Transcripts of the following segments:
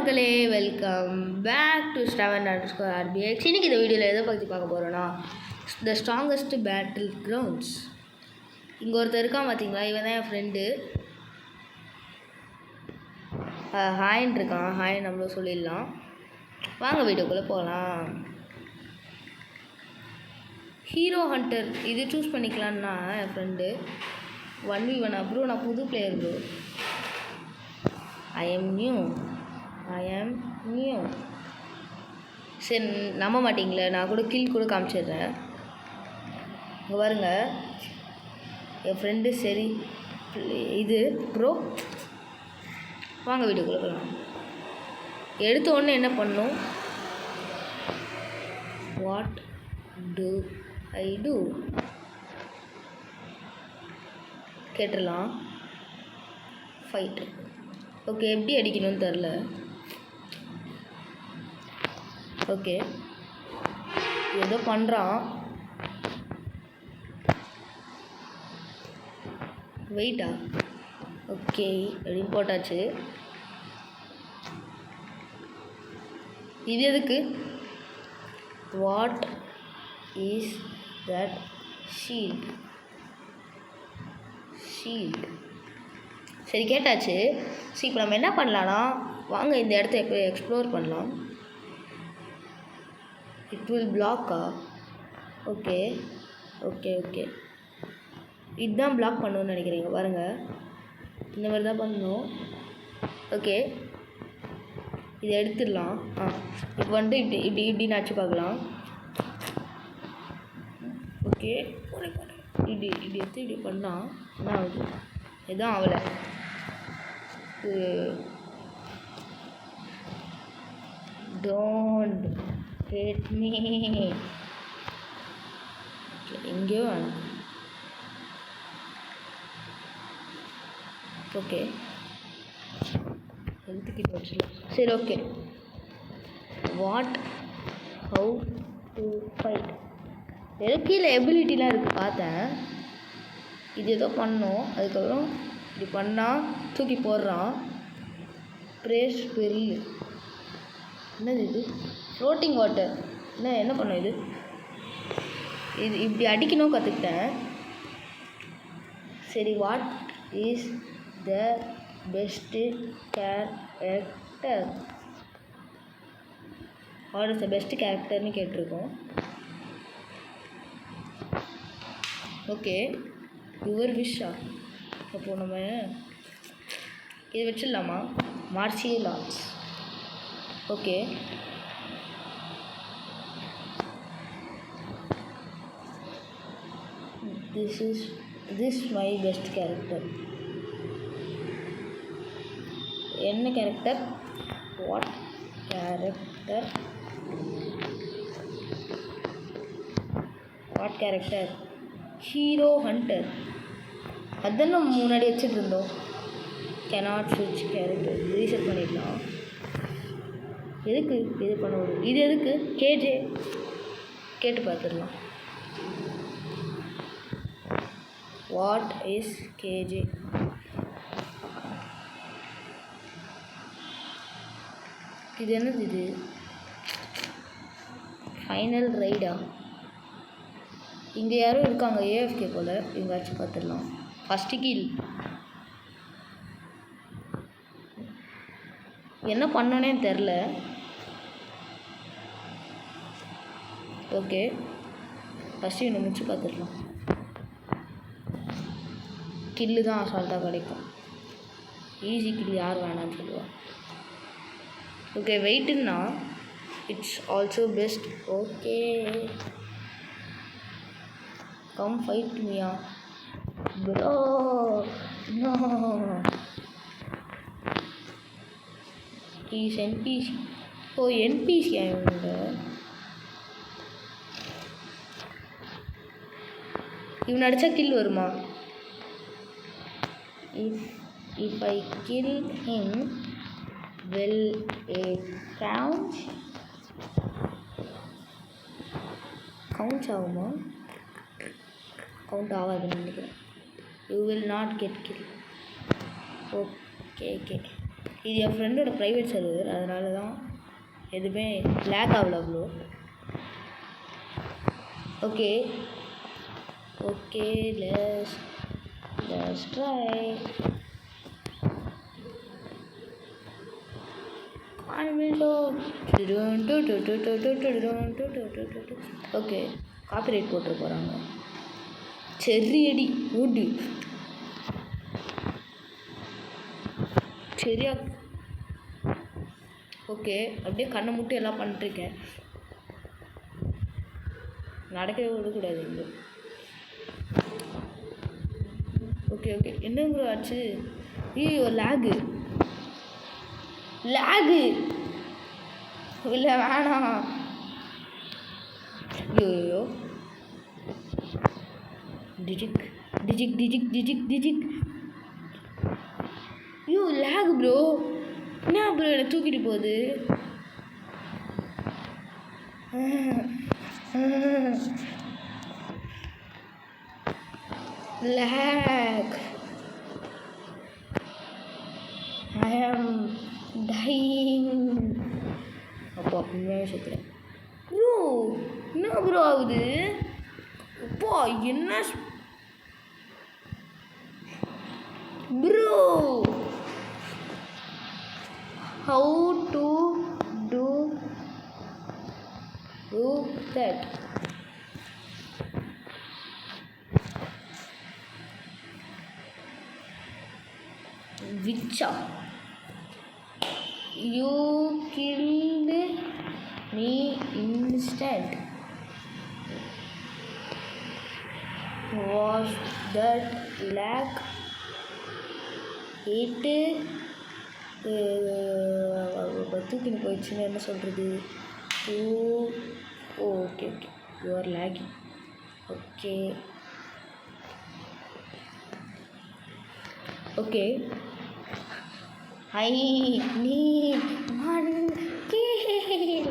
மக்களே, welcome back to Staven_RBX. இன்னைக்கு இந்த வீடியோவில் எதை பற்றி பார்க்க போகிறோன்னா, த ஸ்ட்ராங்கஸ்ட் பேட்டில் கிரவுண்ட்ஸ். இங்கே ஒருத்தர் இருக்கான் பார்த்தீங்களா, இவன் தான் என் ஃப்ரெண்டு. ஹாய்ன்னு இருக்கான், ஹாய் நம்மளும் சொல்லிடலாம். வாங்க வீடியோக்குள்ளே போகலாம். ஹீரோ ஹண்டர் இது சூஸ் பண்ணிக்கலான்னா என் ஃப்ரெண்டு 1v1 ப்ரோ. நான் புது player bro. I am new. சரி, நம்ப மாட்டிங்களே, நான் கூட கில் கூட காமிச்சிடுறேன். இங்கே பாருங்க, என் ஃப்ரெண்டு. சரி இது ப்ரோ, வாங்க வீடியோக்குள்ளே போகலாம். எடுத்த உடனே என்ன பண்ணும், வாட் டு ஐ டூ கேட்டுடலாம். ஃபைட்டு. ஓகே, எப்படி அடிக்கணும்னு தெரில. ஓகே, ஏதோ பண்ணுறான். வெயிட்டா. ஓகே, அப்படின்னு போட்டாச்சு. இது எதுக்கு? What is that? ஷீல்ட். சரி, கேட்டாச்சு. சரி, இப்போ நம்ம என்ன பண்ணலான்னா, வாங்க இந்த இடத்த எக்ஸ்ப்ளோர் பண்ணலாம். இட் வில் பிளாக்கா? ஓகே, இதுதான் பிளாக் பண்ணணும்னு நினைக்கிறீங்க. பாருங்கள், இந்த மாதிரி தான் பண்ணணும். ஓகே, இதை எடுத்துடலாம். இப்போ வந்துட்டு இப்படி நச்சு பார்க்கலாம். ஓகே, இப்படி எடுத்து இப்படி பண்ணால் என்ன ஆகுது? எதுவும் ஆகலை. Don't hate me. எங்கேயோ வேணும். ஓகே, ஹெல்த்துக்கிட்ட வச்சுக்கலாம். சரி, ஓகே. How to fight. ஏதோ கீழே எபிலிட்டிலாம் இருக்குது பார்த்தேன். இது ஏதோ பண்ணோம். அதுக்கப்புறம் இப்படி பண்ணால் தூக்கி போடுறான். ப்ரேஸ் பெல். என்னது இது? Floating water. என்ன பண்ணோம் இது? இப்படி அடிக்கணும் கற்றுக்கிட்டேன். சரி, what is the best character? What is the best கேரக்டர்னு கேட்டிருக்கோம். ஓகே, யுவர் விஷா. அப்போது நம்ம இதை வச்சிடலாமா? Martial arts. Okay, this my best character. என்ன character? What character? Hero hunter. அதுதான் நம்ம முன்னாடி வச்சுட்டு இருந்தோம். கேனாட் ஸ்விட்ச் கேரக்டர். ரீசெட் பண்ணிடலாம். எதுக்கு இது பண்ண வரும்? இது எதுக்கு? கேஜே கேட்டு பார்த்துடலாம். What is KJ? இது என்னது? இது ஃபைனல் ரைடா? இங்கே யாரும் இருக்காங்க, ஏஎஃப்கே போல். எங்காச்சும் பார்த்துடலாம். ஃபஸ்ட்டு கீழ் என்ன பண்ணோன்னே தெரில. ஓகே, ஃபஸ்ட்டு இன்னும் முடிச்சு பார்த்துடலாம். கில்லு தான் அசால்ட்டாக கிடைக்கும். ஈஸி கில் யார் வேணான்னு சொல்லுவாள். ஓகே, வெயிட்டுன்னா it's also best. Okay, come fight மீயா bro. No, is NPC. Oh, NPC. இவன் அடித்தா கில் வருமா? If I kill him will it count ஆகுமா? கவுண்ட் ஆகாதுன்னு நினைக்கிறேன். You will not get kill. Okay, இது என் ஃப்ரெண்டோட ப்ரைவேட் சர்வர், அதனால தான் எதுவுமே லேக் ஆகல அவ்வளோ. Okay okay, let's try. Okay, copyright போட்டு போகிறாங்க. செர்ரி அடி ஊடு சரியா. ஓகே, அப்படியே கண்ணை மட்டும் எல்லாம் பண்ணிட்டுருக்கேன். நடக்கவே விடக்கூடாது இங்கே. ஓகே ஓகே, என்னங்கிற ஆச்சு? ஐயோ லேகு இல்லை வேணாம். ஐயோ DIGIC DIGIC DIGIC DIGIC DIGIC. ஐயோ லேக் ப்ரோ, என்ன ப்ரோ என்னை தூக்கிட்டு போகுது? lag, I am dying. அப்பா உண்மையாக சேர்க்குறேன் ப்ரோ. என்ன ப்ரோ ஆகுது? அப்பா என்ன bro? How to do that? Vicha, you killed me instant. Was that lag? தூக்கின்னு போயிடுச்சுன்னு என்ன சொல்கிறது? Okay okay, you are lagging. Okay okay, I need one kill.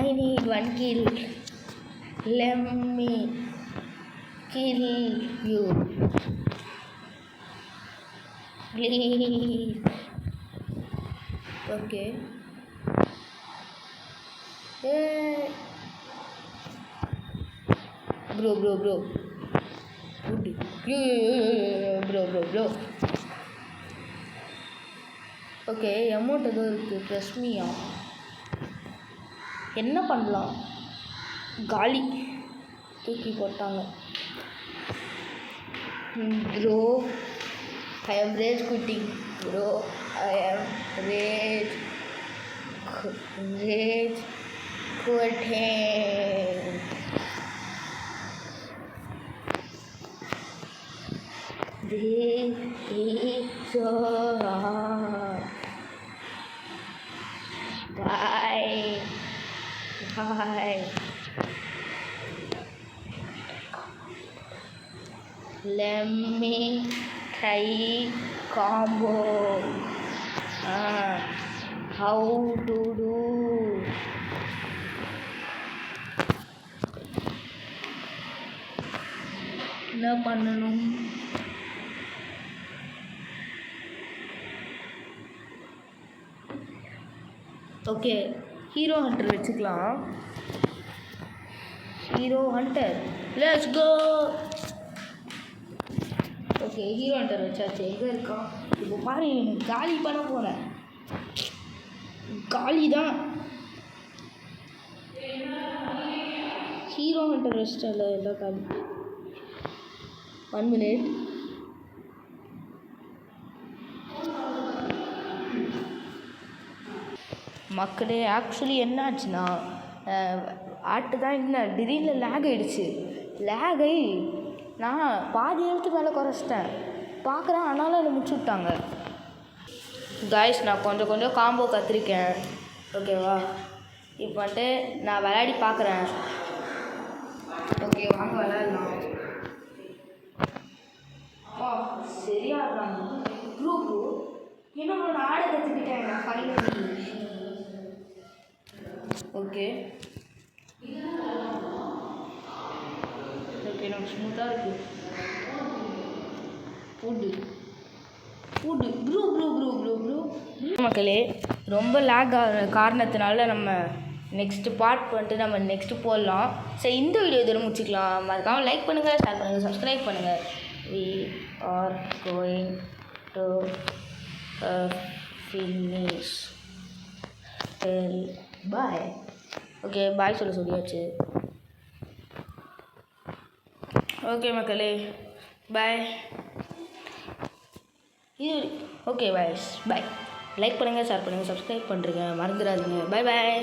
I need one kill. Let me kill you, please. Okay. Hey. Bro. Good. Yo. Bro. Okay, amount ஏதோ இருக்குது. Plus மீயா என்ன பண்ணலாம்? காலி தூக்கி போட்டாங்க. ப்ரோ ஐ ஆம் rage குட்டிங். Bro I ஆம் rage குட்டிங். This is so hard. Bye. Let me try combo. How to do? என்ன பண்ணணும்? ஓகே, ஹீரோ ஹண்டர் வச்சுக்கலாம். Hero hunter, let's go. Okay, hero hunter வச்சாச்சு. எங்கே இருக்கான் இப்போ பாரு? எனக்கு காலி பண்ண போகிறேன். காலி தான். ஹீரோ ஹண்டர் வச்சிட்டால எல்லாம் காலி. 1 minute. மக்களே, ஆக்சுவலி என்ன ஆச்சுன்னா, ஆட்டு தான் இல்லை, திடீர்னு லேக் ஆகிடுச்சு. லேகை நான் பாதி எழுத்து மேலே குறைச்சிட்டேன் பார்க்குறேன், ஆனாலும் அதை முடிச்சு விட்டாங்க. காய்ஸ், நான் கொஞ்சம் காம்போ கற்றுருக்கேன். ஓகேவா? இப்போ வந்துட்டு நான் விளையாடி பார்க்குறேன். ஓகே, வாங்க விளையாடலாம். சரியா இருக்காங்க ப்ரூ. இன்னும் நான் ஆட கற்றுக்கிட்டேன் ஃபைனலி. ஓகே நமக்கு ஸ்மூத்தாக இருக்குது ஃபுட்டு. மக்களே ரொம்ப லேக் ஆகிற காரணத்தினால நம்ம நெக்ஸ்ட்டு பார்ட் வந்துட்டு நம்ம நெக்ஸ்ட்டு போடலாம். சரி, இந்த வீடியோ இதோட முடிச்சுக்கலாம். மறக்காமல் லைக் பண்ணுங்கள், ஷேர் பண்ணுங்கள், சப்ஸ்கிரைப் பண்ணுங்கள். We are going to finish till bye. Okay, bye சொல்லியாச்சு. ஓகே மக்களே, பாய். இது ஓகே பாய். லைக் பண்ணுங்கள், ஷேர் பண்ணுங்கள், சப்ஸ்கிரைப் பண்ணுறீங்க மறந்துடாதீங்க. பாய் பாய்.